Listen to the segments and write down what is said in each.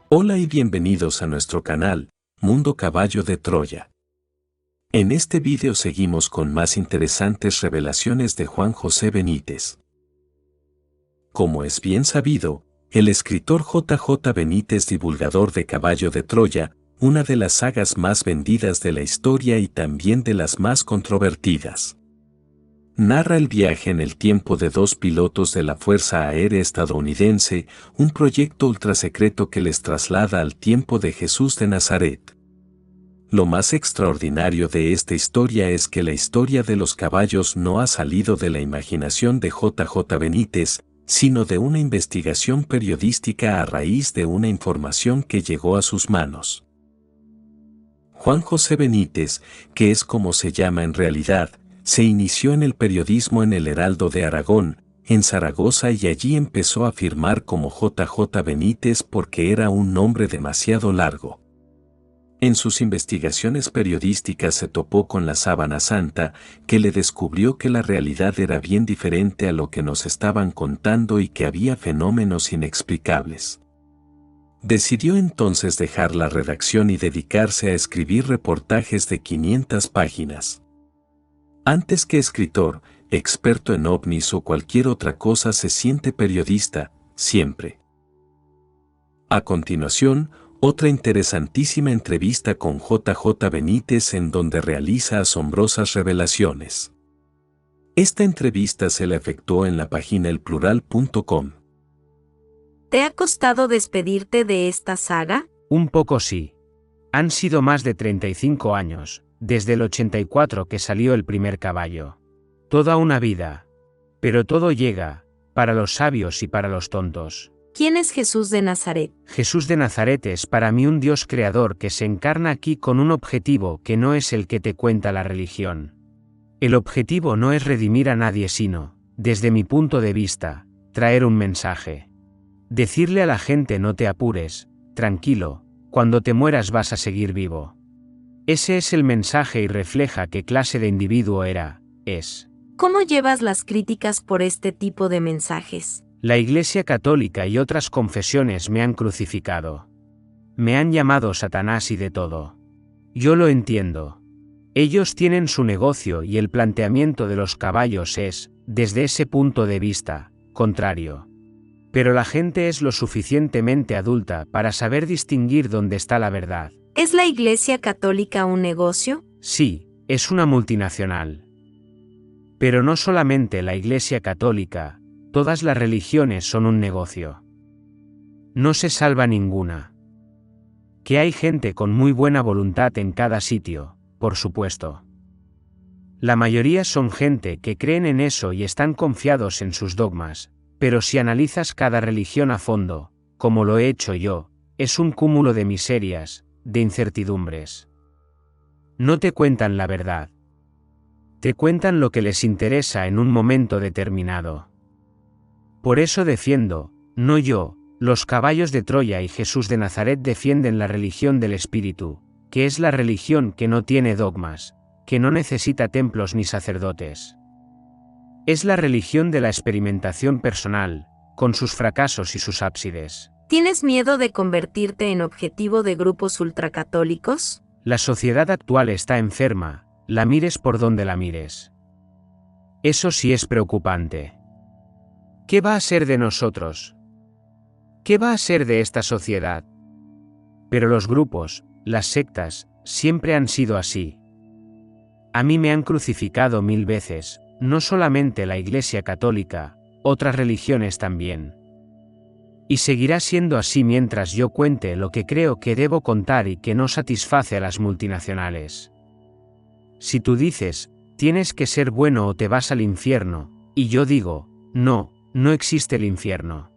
Hola y bienvenidos a nuestro canal, Mundo Caballo de Troya. En este vídeo seguimos con más interesantes revelaciones de Juan José Benítez. Como es bien sabido, el escritor J.J. Benítez, divulgador de Caballo de Troya, una de las sagas más vendidas de la historia y también de las más controvertidas, narra el viaje en el tiempo de dos pilotos de la Fuerza Aérea Estadounidense, un proyecto ultrasecreto que les traslada al tiempo de Jesús de Nazaret. Lo más extraordinario de esta historia es que la historia de los caballos no ha salido de la imaginación de J.J. Benítez, sino de una investigación periodística a raíz de una información que llegó a sus manos. Juan José Benítez, que es como se llama en realidad, se inició en el periodismo en el Heraldo de Aragón, en Zaragoza, y allí empezó a firmar como J.J. Benítez porque era un nombre demasiado largo. En sus investigaciones periodísticas se topó con la Sábana Santa, que le descubrió que la realidad era bien diferente a lo que nos estaban contando y que había fenómenos inexplicables. Decidió entonces dejar la redacción y dedicarse a escribir reportajes de 500 páginas. Antes que escritor, experto en ovnis o cualquier otra cosa, se siente periodista, siempre. A continuación, otra interesantísima entrevista con J.J. Benítez en donde realiza asombrosas revelaciones. Esta entrevista se la efectuó en la página elplural.com. ¿Te ha costado despedirte de esta saga? Un poco sí. Han sido más de 35 años, desde el 84 que salió el primer caballo. Toda una vida. Pero todo llega, para los sabios y para los tontos. ¿Quién es Jesús de Nazaret? Jesús de Nazaret es para mí un Dios creador que se encarna aquí con un objetivo que no es el que te cuenta la religión. El objetivo no es redimir a nadie sino, desde mi punto de vista, traer un mensaje. Decirle a la gente: no te apures, tranquilo, cuando te mueras vas a seguir vivo. Ese es el mensaje y refleja qué clase de individuo es. ¿Cómo llevas las críticas por este tipo de mensajes? La Iglesia Católica y otras confesiones me han crucificado. Me han llamado Satanás y de todo. Yo lo entiendo. Ellos tienen su negocio y el planteamiento de los caballos es, desde ese punto de vista, contrario. Pero la gente es lo suficientemente adulta para saber distinguir dónde está la verdad. ¿Es la Iglesia Católica un negocio? Sí, es una multinacional. Pero no solamente la Iglesia Católica, todas las religiones son un negocio. No se salva ninguna. Que hay gente con muy buena voluntad en cada sitio, por supuesto. La mayoría son gente que creen en eso y están confiados en sus dogmas, pero si analizas cada religión a fondo, como lo he hecho yo, es un cúmulo de miserias, de incertidumbres. No te cuentan la verdad. Te cuentan lo que les interesa en un momento determinado. Por eso defiendo, no yo, los caballos de Troya y Jesús de Nazaret defienden la religión del Espíritu, que es la religión que no tiene dogmas, que no necesita templos ni sacerdotes. Es la religión de la experimentación personal, con sus fracasos y sus ábsides. ¿Tienes miedo de convertirte en objetivo de grupos ultracatólicos? La sociedad actual está enferma, la mires por donde la mires. Eso sí es preocupante. ¿Qué va a ser de nosotros? ¿Qué va a ser de esta sociedad? Pero los grupos, las sectas, siempre han sido así. A mí me han crucificado 1000 veces, no solamente la Iglesia Católica, otras religiones también. Y seguirá siendo así mientras yo cuente lo que creo que debo contar y que no satisface a las multinacionales. Si tú dices, tienes que ser bueno o te vas al infierno, y yo digo, no, no existe el infierno.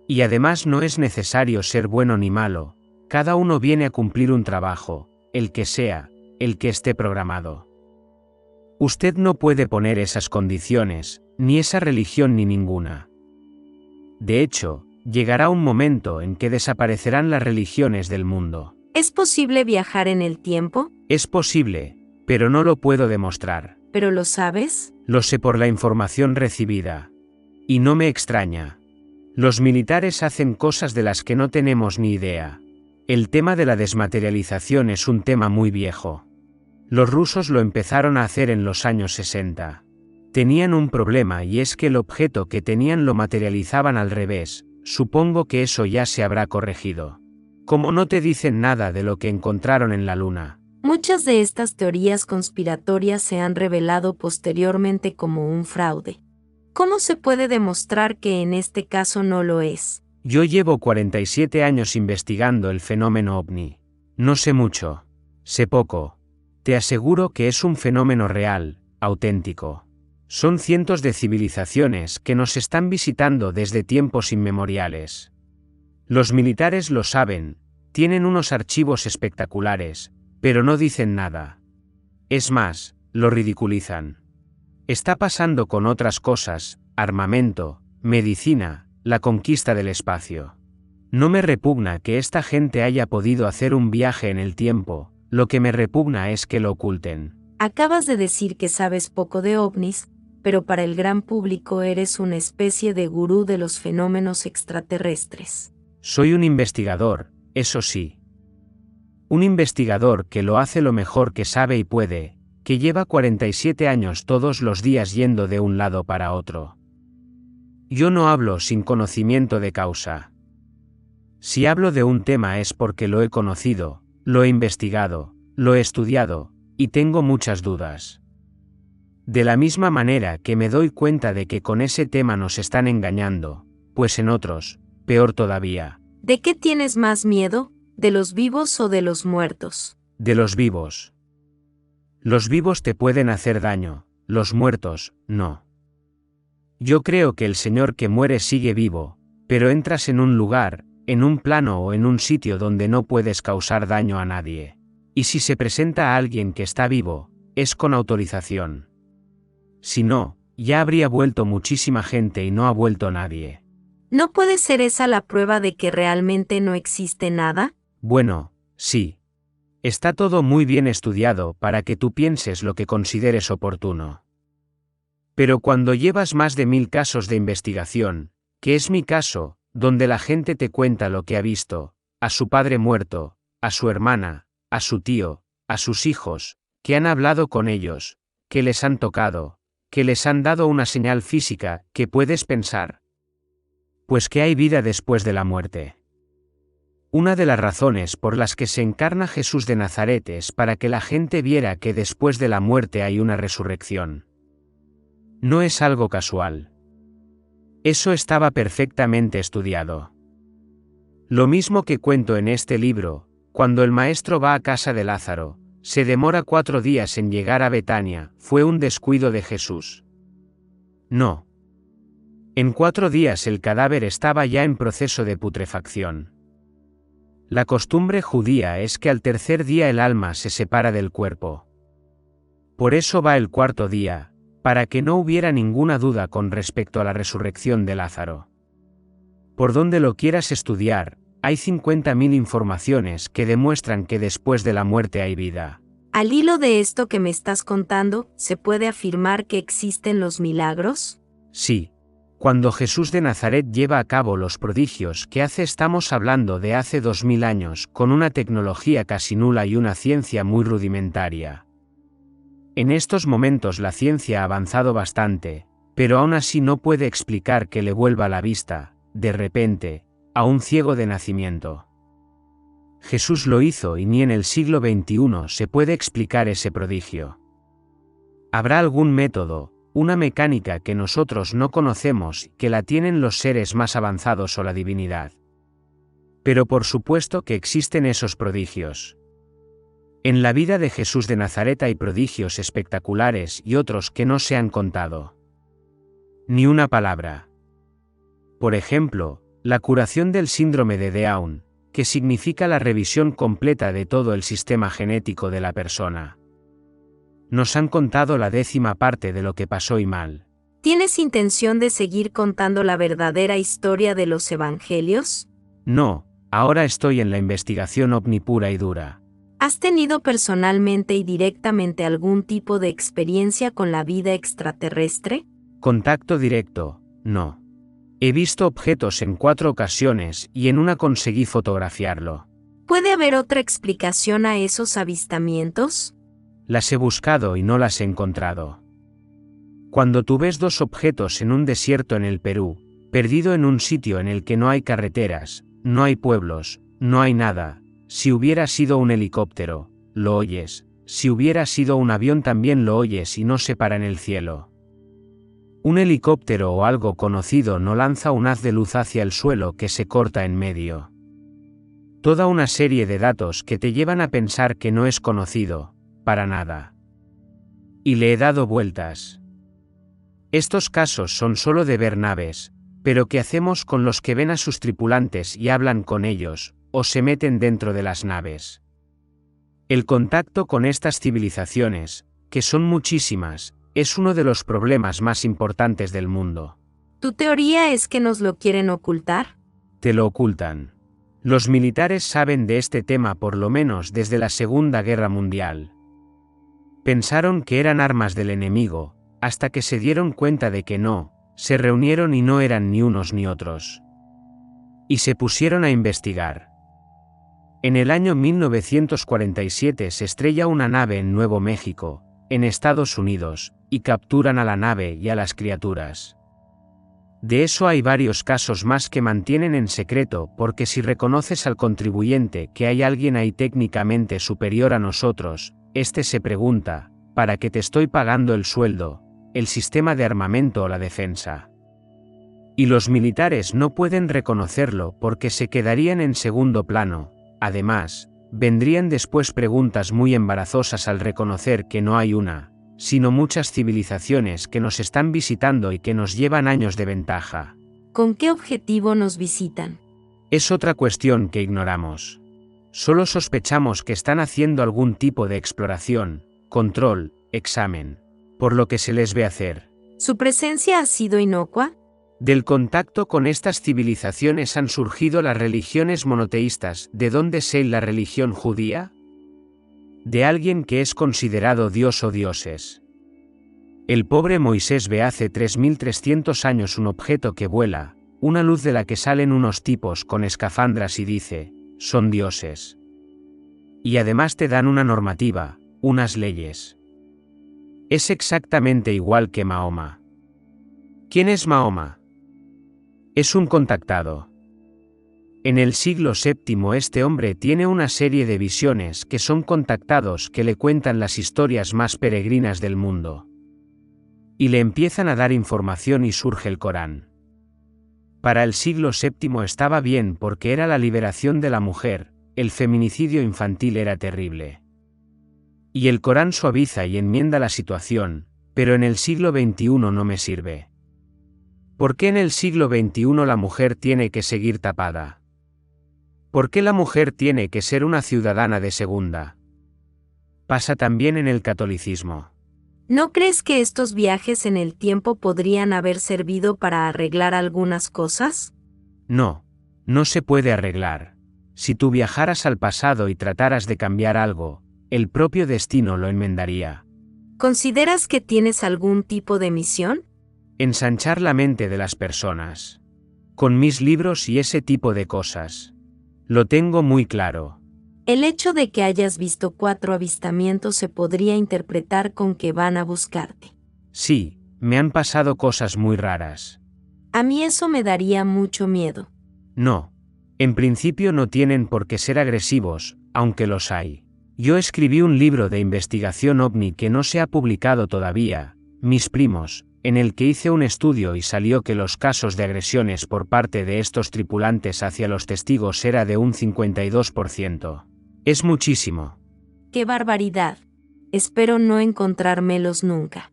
Y además no es necesario ser bueno ni malo, cada uno viene a cumplir un trabajo, el que sea, el que esté programado. Usted no puede poner esas condiciones, ni esa religión ni ninguna. De hecho, llegará un momento en que desaparecerán las religiones del mundo. ¿Es posible viajar en el tiempo? Es posible, pero no lo puedo demostrar. ¿Pero lo sabes? Lo sé por la información recibida. Y no me extraña. Los militares hacen cosas de las que no tenemos ni idea. El tema de la desmaterialización es un tema muy viejo. Los rusos lo empezaron a hacer en los años 60. Tenían un problema y es que el objeto que tenían lo materializaban al revés. Supongo que eso ya se habrá corregido. Como no te dicen nada de lo que encontraron en la Luna. Muchas de estas teorías conspiratorias se han revelado posteriormente como un fraude. ¿Cómo se puede demostrar que en este caso no lo es? Yo llevo 47 años investigando el fenómeno ovni. No sé mucho. Sé poco. Te aseguro que es un fenómeno real, auténtico. Son cientos de civilizaciones que nos están visitando desde tiempos inmemoriales. Los militares lo saben, tienen unos archivos espectaculares, pero no dicen nada. Es más, lo ridiculizan. Está pasando con otras cosas, armamento, medicina, la conquista del espacio. No me repugna que esta gente haya podido hacer un viaje en el tiempo, lo que me repugna es que lo oculten. Acabas de decir que sabes poco de ovnis, pero para el gran público eres una especie de gurú de los fenómenos extraterrestres. Soy un investigador, eso sí. Un investigador que lo hace lo mejor que sabe y puede, que lleva 47 años todos los días yendo de un lado para otro. Yo no hablo sin conocimiento de causa. Si hablo de un tema es porque lo he conocido, lo he investigado, lo he estudiado, y tengo muchas dudas. De la misma manera que me doy cuenta de que con ese tema nos están engañando, pues en otros, peor todavía. ¿De qué tienes más miedo? ¿De los vivos o de los muertos? De los vivos. Los vivos te pueden hacer daño, los muertos, no. Yo creo que el señor que muere sigue vivo, pero entras en un lugar, en un plano o en un sitio donde no puedes causar daño a nadie. Y si se presenta a alguien que está vivo, es con autorización. Si no, ya habría vuelto muchísima gente y no ha vuelto nadie. ¿No puede ser esa la prueba de que realmente no existe nada? Bueno, sí. Está todo muy bien estudiado para que tú pienses lo que consideres oportuno. Pero cuando llevas más de 1000 casos de investigación, que es mi caso, donde la gente te cuenta lo que ha visto, a su padre muerto, a su hermana, a su tío, a sus hijos, que han hablado con ellos, que les han tocado, que les han dado una señal física, ¿qué puedes pensar? Pues que hay vida después de la muerte. Una de las razones por las que se encarna Jesús de Nazaret es para que la gente viera que después de la muerte hay una resurrección. No es algo casual. Eso estaba perfectamente estudiado. Lo mismo que cuento en este libro, cuando el maestro va a casa de Lázaro, se demora 4 días en llegar a Betania, fue un descuido de Jesús. No. En 4 días el cadáver estaba ya en proceso de putrefacción. La costumbre judía es que al tercer día el alma se separa del cuerpo. Por eso va el 4.º día, para que no hubiera ninguna duda con respecto a la resurrección de Lázaro. Por donde lo quieras estudiar, hay 50.000 informaciones que demuestran que después de la muerte hay vida. Al hilo de esto que me estás contando, ¿se puede afirmar que existen los milagros? Sí. Cuando Jesús de Nazaret lleva a cabo los prodigios que hace, estamos hablando de hace 2000 años, con una tecnología casi nula y una ciencia muy rudimentaria. En estos momentos la ciencia ha avanzado bastante, pero aún así no puede explicar que le vuelva la vista, de repente, a un ciego de nacimiento. Jesús lo hizo y ni en el siglo XXI se puede explicar ese prodigio. ¿Habrá algún método, una mecánica que nosotros no conocemos, que la tienen los seres más avanzados o la divinidad? Pero por supuesto que existen esos prodigios. En la vida de Jesús de Nazaret hay prodigios espectaculares y otros que no se han contado. Ni una palabra. Por ejemplo, la curación del síndrome de Down, que significa la revisión completa de todo el sistema genético de la persona. Nos han contado la 10ª parte de lo que pasó y mal. ¿Tienes intención de seguir contando la verdadera historia de los evangelios? No, ahora estoy en la investigación ovni pura y dura. ¿Has tenido personalmente y directamente algún tipo de experiencia con la vida extraterrestre? Contacto directo, no. He visto objetos en 4 ocasiones y en una conseguí fotografiarlo. ¿Puede haber otra explicación a esos avistamientos? Las he buscado y no las he encontrado. Cuando tú ves 2 objetos en un desierto en el Perú, perdido en un sitio en el que no hay carreteras, no hay pueblos, no hay nada, si hubiera sido un helicóptero, lo oyes, si hubiera sido un avión también lo oyes y no se para en el cielo. Un helicóptero o algo conocido no lanza un haz de luz hacia el suelo que se corta en medio. Toda una serie de datos que te llevan a pensar que no es conocido, para nada. Y le he dado vueltas. Estos casos son solo de ver naves, pero ¿qué hacemos con los que ven a sus tripulantes y hablan con ellos, o se meten dentro de las naves? El contacto con estas civilizaciones, que son muchísimas, es uno de los problemas más importantes del mundo. ¿Tu teoría es que nos lo quieren ocultar? Te lo ocultan. Los militares saben de este tema por lo menos desde la Segunda Guerra Mundial. Pensaron que eran armas del enemigo, hasta que se dieron cuenta de que no, se reunieron y no eran ni unos ni otros. Y se pusieron a investigar. En el año 1947 se estrella una nave en Nuevo México, en Estados Unidos, y capturan a la nave y a las criaturas. De eso hay varios casos más que mantienen en secreto porque si reconoces al contribuyente que hay alguien ahí técnicamente superior a nosotros, este se pregunta, ¿para qué te estoy pagando el sueldo, el sistema de armamento o la defensa? Y los militares no pueden reconocerlo porque se quedarían en segundo plano. Además, vendrían después preguntas muy embarazosas al reconocer que no hay una, sino muchas civilizaciones que nos están visitando y que nos llevan años de ventaja. ¿Con qué objetivo nos visitan? Es otra cuestión que ignoramos. Solo sospechamos que están haciendo algún tipo de exploración, control, examen, por lo que se les ve hacer. ¿Su presencia ha sido inocua? Del contacto con estas civilizaciones han surgido las religiones monoteístas. ¿De dónde sé la religión judía? De alguien que es considerado dios o dioses. El pobre Moisés ve hace 3300 años un objeto que vuela, una luz de la que salen unos tipos con escafandras y dice, son dioses. Y además te dan una normativa, unas leyes. Es exactamente igual que Mahoma. ¿Quién es Mahoma? Es un contactado. En el siglo VII este hombre tiene una serie de visiones que son contactados que le cuentan las historias más peregrinas del mundo. Y le empiezan a dar información y surge el Corán. Para el siglo VII estaba bien porque era la liberación de la mujer, el feminicidio infantil era terrible. Y el Corán suaviza y enmienda la situación, pero en el siglo XXI no me sirve. ¿Por qué en el siglo XXI la mujer tiene que seguir tapada? ¿Por qué la mujer tiene que ser una ciudadana de segunda? Pasa también en el catolicismo. ¿No crees que estos viajes en el tiempo podrían haber servido para arreglar algunas cosas? No, no se puede arreglar. Si tú viajaras al pasado y trataras de cambiar algo, el propio destino lo enmendaría. ¿Consideras que tienes algún tipo de misión? Ensanchar la mente de las personas. Con mis libros y ese tipo de cosas. Lo tengo muy claro. El hecho de que hayas visto 4 avistamientos se podría interpretar con que van a buscarte. Sí, me han pasado cosas muy raras. A mí eso me daría mucho miedo. No. En principio no tienen por qué ser agresivos, aunque los hay. Yo escribí un libro de investigación ovni que no se ha publicado todavía, Mis primos, en el que hice un estudio y salió que los casos de agresiones por parte de estos tripulantes hacia los testigos era de un 52%. Es muchísimo. ¡Qué barbaridad! Espero no encontrármelos nunca.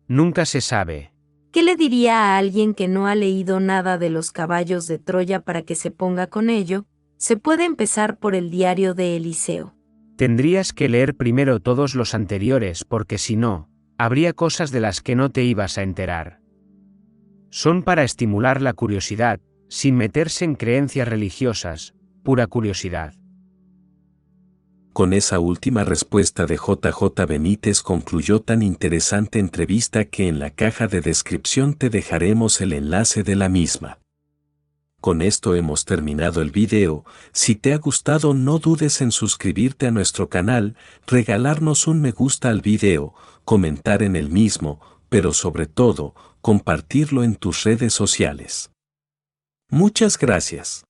Nunca se sabe. ¿Qué le diría a alguien que no ha leído nada de los caballos de Troya para que se ponga con ello? Se puede empezar por el diario de Eliseo. Tendrías que leer primero todos los anteriores porque si no, habría cosas de las que no te ibas a enterar. Son para estimular la curiosidad, sin meterse en creencias religiosas, pura curiosidad. Con esa última respuesta de JJ Benítez concluyó tan interesante entrevista que en la caja de descripción te dejaremos el enlace de la misma. Con esto hemos terminado el video. Si te ha gustado, no dudes en suscribirte a nuestro canal, regalarnos un me gusta al video, comentar en el mismo, pero sobre todo, compartirlo en tus redes sociales. Muchas gracias.